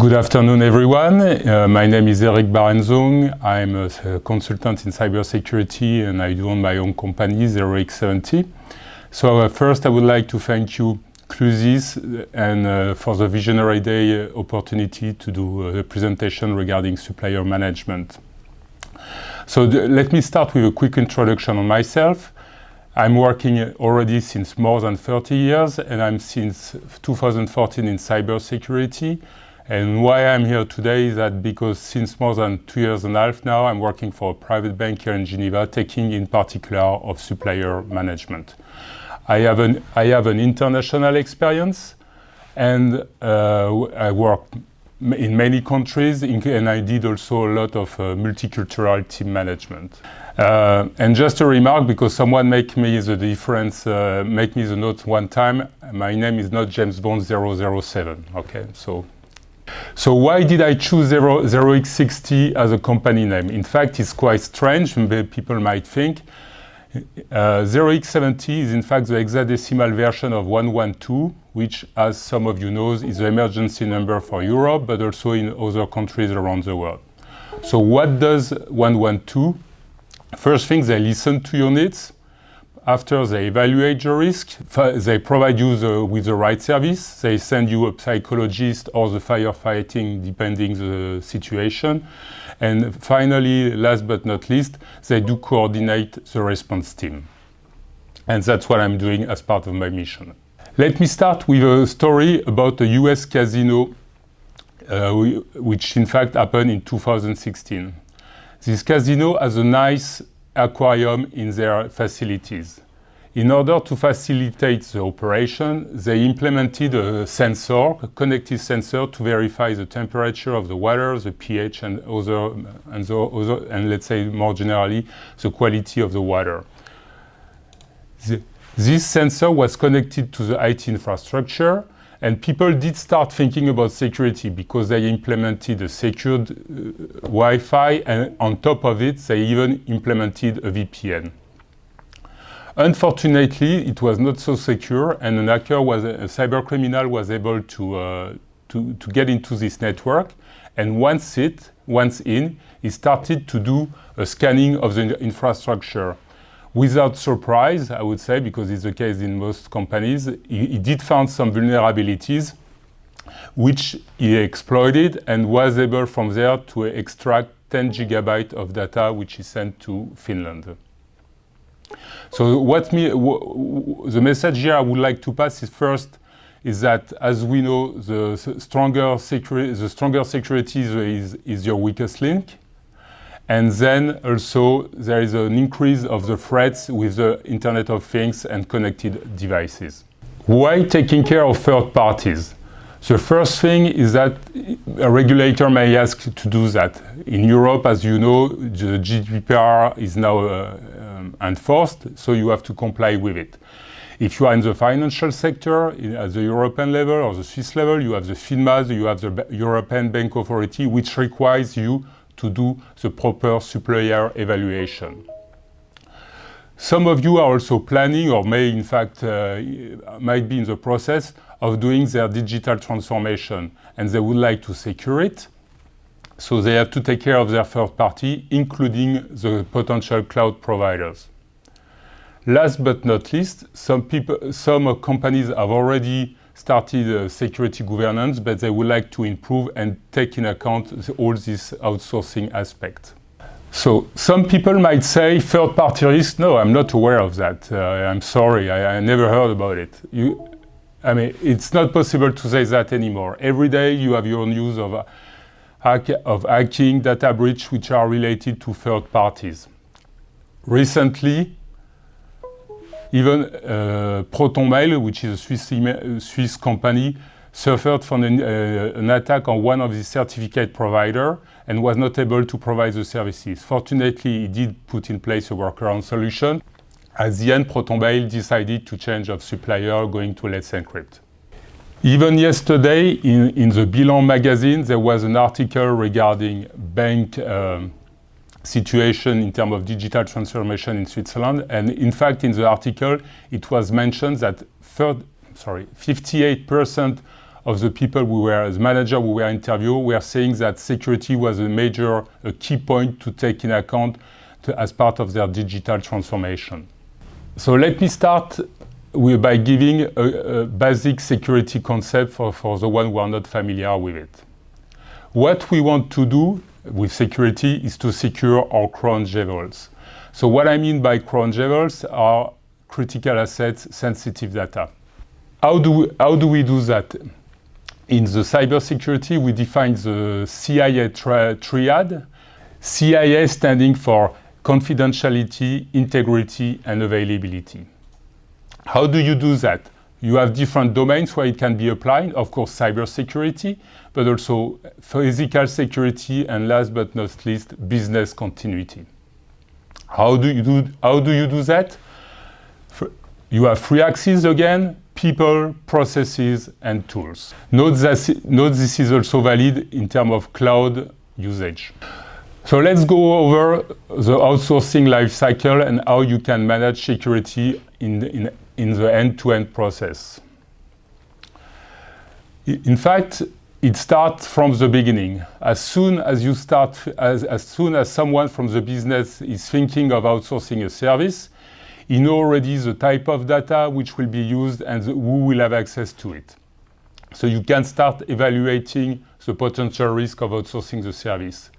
Good afternoon, everyone. My name is Eric Bärenzung. I'm a consultant in cybersecurity and I own my own company, 0x70. So first I would like to thank you, Clusis, and for the Visionary Day opportunity to do a presentation regarding supplier management. So let me start with a quick introduction on myself. I'm working already since more than 30 years and I'm since 2014 in cybersecurity. And why I'm here today is that because since more than 2.5 years now, I'm working for a private bank here in Geneva, taking in particular of supplier management. I have an international experience and I work in many countries and I did also a lot of multicultural team management. And just a remark, because someone make me the difference, make me the note one time, my name is not James Bond 007, okay? So why did I choose 0x60 as a company name? In fact, it's quite strange, people might think. 0x70 is in fact the hexadecimal version of 112, which, as some of you know, is the emergency number for Europe, but also in other countries around the world. So what does 112? First thing, they listen to your needs. After they evaluate your risk, they provide you with the right service. They send you a psychologist or the firefighting, depending the situation. And finally, last but not least, they do coordinate the response team. And that's what I'm doing as part of my mission. Let me start with a story about a US casino, which in fact happened in 2016. This casino has a nice aquarium in their facilities. In order to facilitate the operation, they implemented a sensor, a connected sensor, to verify the temperature of the water, the pH, and let's say more generally, the quality of the water. This sensor was connected to the IT infrastructure, and people did start thinking about security because they implemented a secured Wi-Fi, and on top of it, they even implemented a VPN. Unfortunately, it was not so secure, and a cyber criminal was able to get into this network. And once in, he started to do a scanning of the infrastructure. Without surprise, I would say, because it's the case in most companies, he did find some vulnerabilities which he exploited and was able from there to extract 10 gigabytes of data which he sent to Finland. So the message here I would like to pass is first is that, as we know, the stronger security is your weakest link. And then also there is an increase of the threats with the Internet of Things and connected devices. Why taking care of third parties? The first thing is that a regulator may ask to do that. In Europe, as you know, the GDPR is now enforced, so you have to comply with it. If you are in the financial sector, at the European level or the Swiss level, you have the FINMA, you have the European Bank Authority, which requires you to do the proper supplier evaluation. Some of you are also planning, or may in fact might be in the process of doing their digital transformation, and they would like to secure it. So they have to take care of their third party, including the potential cloud providers. Last but not least, some companies have already started security governance, but they would like to improve and take in account all these outsourcing aspects. So some people might say third-party risk. No, I'm not aware of that. I'm sorry, I never heard about it. It's not possible to say that anymore. Every day you have your news of hacking, data breach, which are related to third parties. Recently, even Protonmail, which is a Swiss company, suffered from an attack on one of the certificate providers and was not able to provide the services. Fortunately, he did put in place a workaround solution. At the end, Protonmail decided to change of supplier, going to Let's Encrypt. Even yesterday, in the Bilan magazine, there was an article regarding bank situation in terms of digital transformation in Switzerland. And in fact, in the article, it was mentioned that 58% of the people the manager we were interviewing were saying that security was a key point to take in account as part of their digital transformation. So let me start by giving a basic security concept for the one who are not familiar with it. What we want to do with security is to secure our crown jewels. So what I mean by crown jewels are critical assets, sensitive data. How do we do that? In the cybersecurity, we define the CIA triad. CIA standing for confidentiality, integrity, and availability. How do you do that? You have different domains where it can be applied, of course, cybersecurity, but also physical security, and last but not least, business continuity. How do you do that? You have three axes again: people, processes, and tools. Note this is also valid in terms of cloud usage. So let's go over the outsourcing lifecycle and how you can manage security in the end-to-end process. In fact, it starts from the beginning. As soon as someone from the business is thinking of outsourcing a service, he knows already the type of data which will be used and who will have access to it. So you can start evaluating the potential risk of outsourcing the service.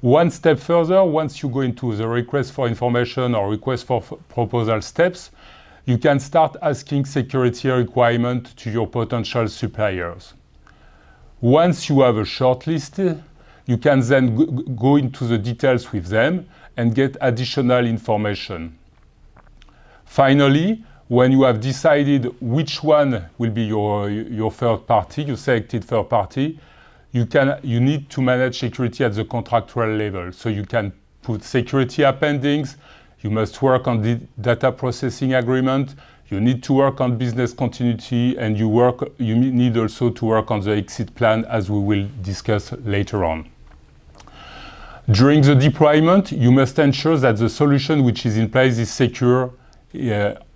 One step further, once you go into the request for information or request for proposal steps, you can start asking security requirements to your potential suppliers. Once you have a short list, you can then go into the details with them and get additional information. Finally, when you have decided which one will be your third party, you selected third party, you need to manage security at the contractual level. So you can put security appendings, you must work on the data processing agreement, you need to work on business continuity, and you need also to work on the exit plan, as we will discuss later on. During the deployment, you must ensure that the solution which is in place is secure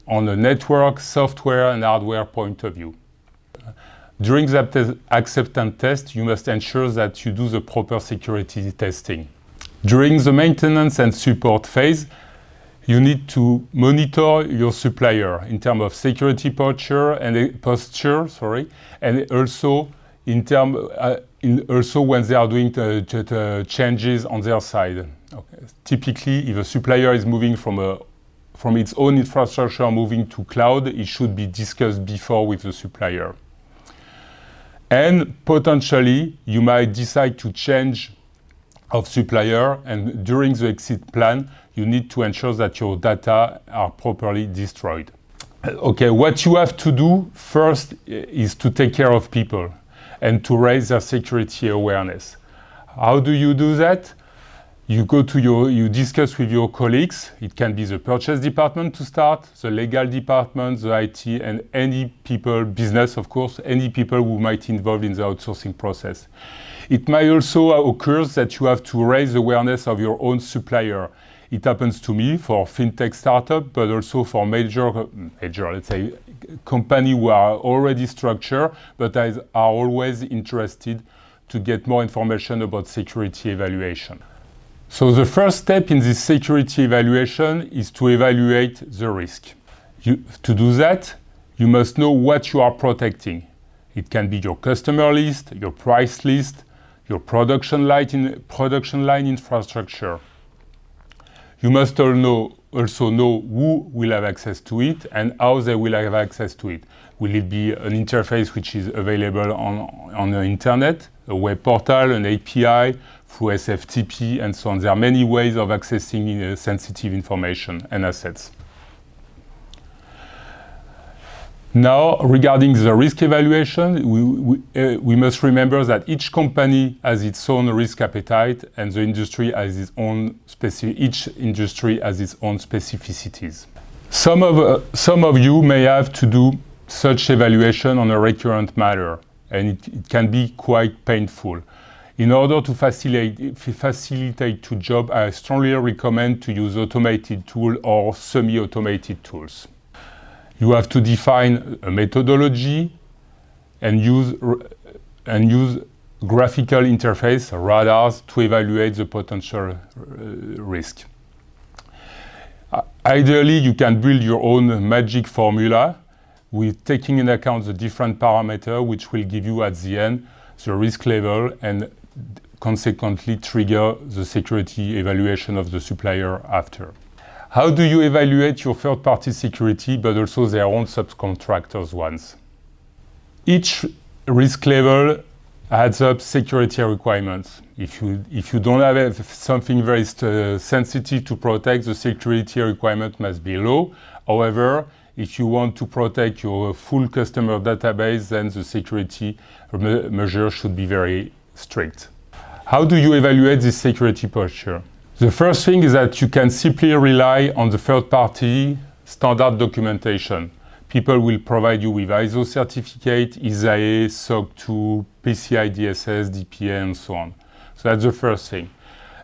on a network, software, and hardware point of view. During the acceptance test, you must ensure that you do the proper security testing. During the maintenance and support phase, you need to monitor your supplier in terms of security posture, and also also when they are doing the changes on their side. Okay. Typically, if a supplier is moving from its own infrastructure moving to cloud, it should be discussed before with the supplier. And potentially, you might decide to change of supplier, and during the exit plan, you need to ensure that your data are properly destroyed. Okay, what you have to do first is to take care of people and to raise their security awareness. How do you do that? You discuss with your colleagues. It can be the purchase department to start, the legal department, the IT, and any people, business of course, any people who might be involved in the outsourcing process. It might also occur that you have to raise awareness of your own supplier. It happens to me for fintech startup, but also for major, let's say, companies who are already structured, but are always interested to get more information about security evaluation. So the first step in this security evaluation is to evaluate the risk. To do that, you must know what you are protecting. It can be your customer list, your price list, your production line infrastructure. You must also know who will have access to it and how they will have access to it. Will it be an interface which is available on the internet, a web portal, an API, through SFTP, and so on? There are many ways of accessing sensitive information and assets. Now, regarding the risk evaluation, we must remember that each company has its own risk appetite, and the industry has each industry has its own specificities. Some of you may have to do such evaluation on a recurrent manner, and it can be quite painful. In order to facilitate the job, I strongly recommend to use automated tools or semi-automated tools. You have to define a methodology, and use graphical interface, radars, to evaluate the potential risk. Ideally, you can build your own magic formula with taking into account the different parameters, which will give you at the end the risk level and consequently trigger the security evaluation of the supplier after. How do you evaluate your third-party security, but also their own subcontractors ones? Each risk level adds up security requirements. If you don't have something very sensitive to protect, the security requirement must be low. However, if you want to protect your full customer database, then the security measure should be very strict. How do you evaluate this security posture? The first thing is that you can simply rely on the third-party standard documentation. People will provide you with ISO certificate, ISAE, SOC 2, PCI DSS, DPA, and so on. So that's the first thing.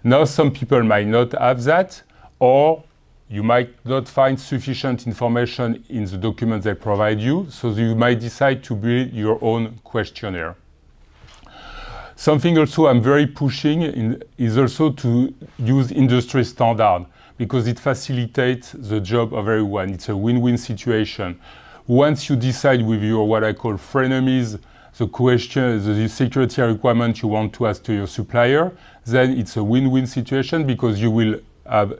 Now, some people might not have that, or you might not find sufficient information in the document they provide you, so you might decide to build your own questionnaire. Something also I'm very pushing is also to use industry standard, because it facilitates the job of everyone. It's a win-win situation. Once you decide with your what I call frenemies, the security requirement you want to ask to your supplier, then it's a win-win situation, because you will have,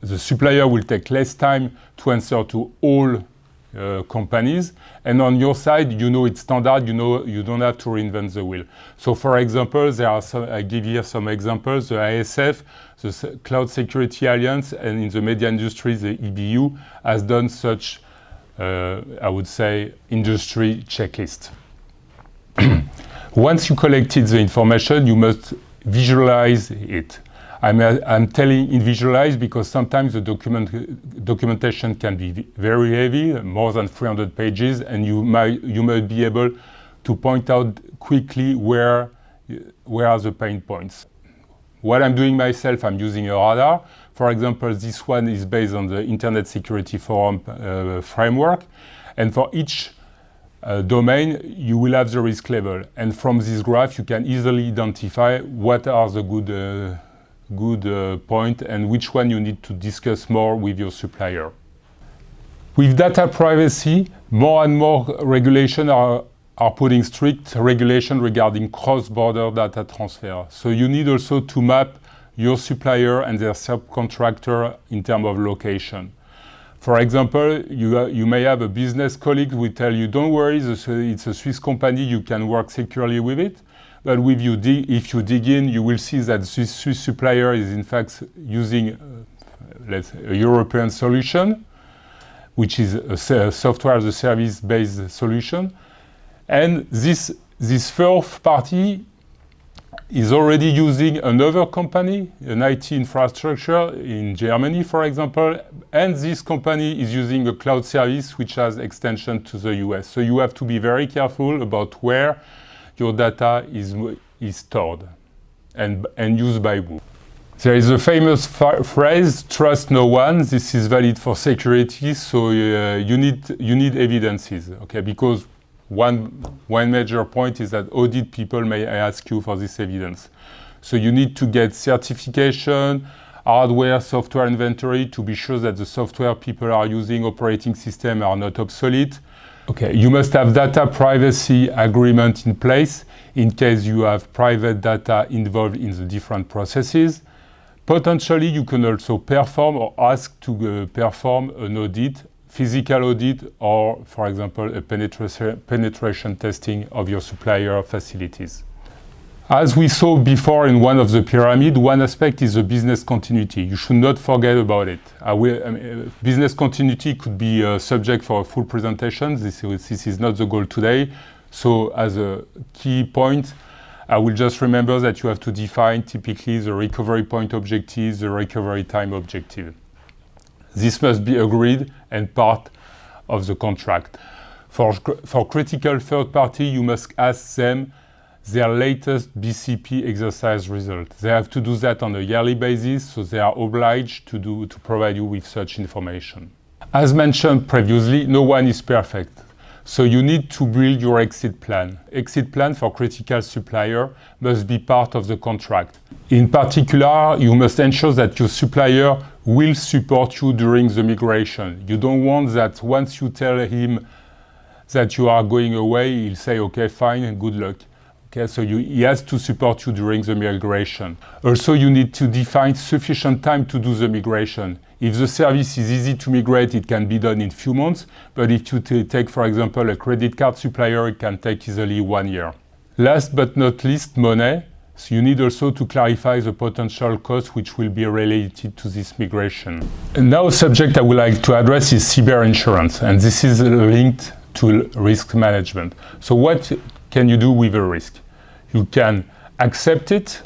the supplier will take less time to answer to all companies, and on your side, you know it's standard, you know you don't have to reinvent the wheel. So for example, there are some, I give here some examples, the ISF, the Cloud Security Alliance, and in the media industry, the EBU has done such, I would say, industry checklist. Once you collected the information, you must visualize it. I'm telling in visualize because sometimes the documentation can be very heavy, more than 300 pages, and you might be able to point out quickly where are the pain points. What I'm doing myself, I'm using a radar. For example, this one is based on the Internet Security Forum framework, and for each domain, you will have the risk level. And from this graph, you can easily identify what are the good point and which one you need to discuss more with your supplier. With data privacy, more and more regulation are putting strict regulation regarding cross-border data transfer. So you need also to map your supplier and their subcontractor in terms of location. For example, you may have a business colleague who will tell you, don't worry, it's a Swiss company, you can work securely with it. But if you dig in, you will see that this Swiss supplier is in fact using a European solution, which is a software as a service based solution. And this third party is already using another company, an IT infrastructure in Germany, for example, and this company is using a cloud service which has extension to the US. So you have to be very careful about where your data is stored and used by who. There is a famous phrase, trust no one. This is valid for security, so you need evidences, okay? Because one major point is that audit people may ask you for this evidence. So you need to get certification, hardware, software inventory to be sure that the software people are using, operating system are not obsolete. Okay, you must have data privacy agreement in place in case you have private data involved in the different processes. Potentially, you can also perform or ask to perform an audit, physical audit, or, for example, a penetration testing of your supplier facilities. As we saw before in one of the pyramid, one aspect is the business continuity. You should not forget about it. Business continuity could be a subject for a full presentation. This is not the goal today. So as a key point, I will just remember that you have to define typically the recovery point objective, the recovery time objective. This must be agreed and part of the contract. For critical third party, you must ask them their latest BCP exercise result. They have to do that on a yearly basis, so they are obliged to provide you with such information. As mentioned previously, no one is perfect. So you need to build your exit plan. Exit plan for critical supplier must be part of the contract. In particular, you must ensure that your supplier will support you during the migration. You don't want that once you tell him that you are going away, he'll say, okay, fine, and good luck. Okay, so he has to support you during the migration. Also, you need to define sufficient time to do the migration. If the service is easy to migrate, it can be done in few months. But if you take, for example, a credit card supplier, it can take easily 1 year. Last but not least, money. So you need also to clarify the potential costs which will be related to this migration. And now a subject I would like to address is cyber insurance, and this is linked to risk management. So what can you do with a risk? You can accept it,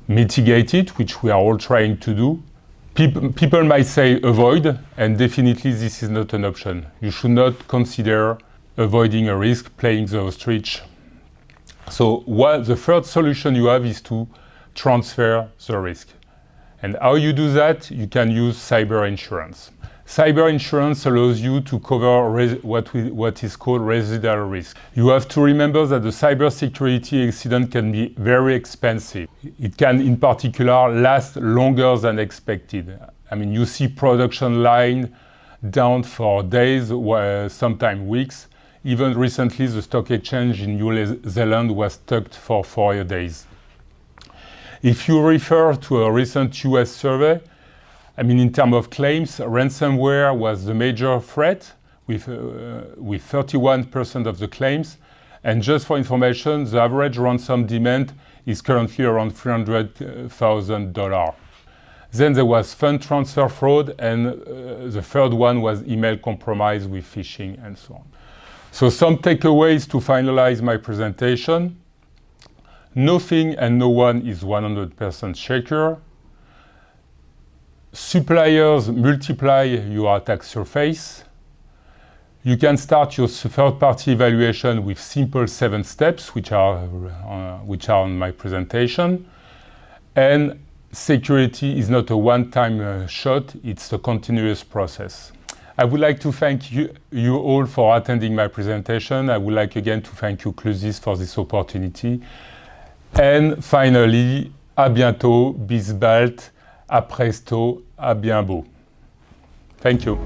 mitigate it, which we are all trying to do. People might say avoid, and definitely this is not an option. You should not consider avoiding a risk, playing the ostrich. So the third solution you have is to transfer the risk. And how you do that? You can use cyber insurance. Cyber insurance allows you to cover what is called residual risk. You have to remember that the cybersecurity incident can be very expensive. It can, in particular, last longer than expected. I mean, you see production line down for days, sometimes weeks. Even recently, the stock exchange in New Zealand was stuck for 4 days. If you refer to a recent US survey, I mean, in terms of claims, ransomware was the major threat with 31% of the claims. And just for information, the average ransom demand is currently around $300,000. Then there was fund transfer fraud, and the third one was email compromise with phishing and so on. So some takeaways to finalize my presentation. Nothing and no one is 100% secure. Suppliers multiply your attack surface. You can start your third-party evaluation with simple 7 steps, which are on my presentation. And security is not a one-time shot, it's a continuous process. I would like to thank you all for attending my presentation. I would like again to thank you, Clusis, for this opportunity. And finally, à bientôt, bis bald, à presto, à bien beau. Thank you.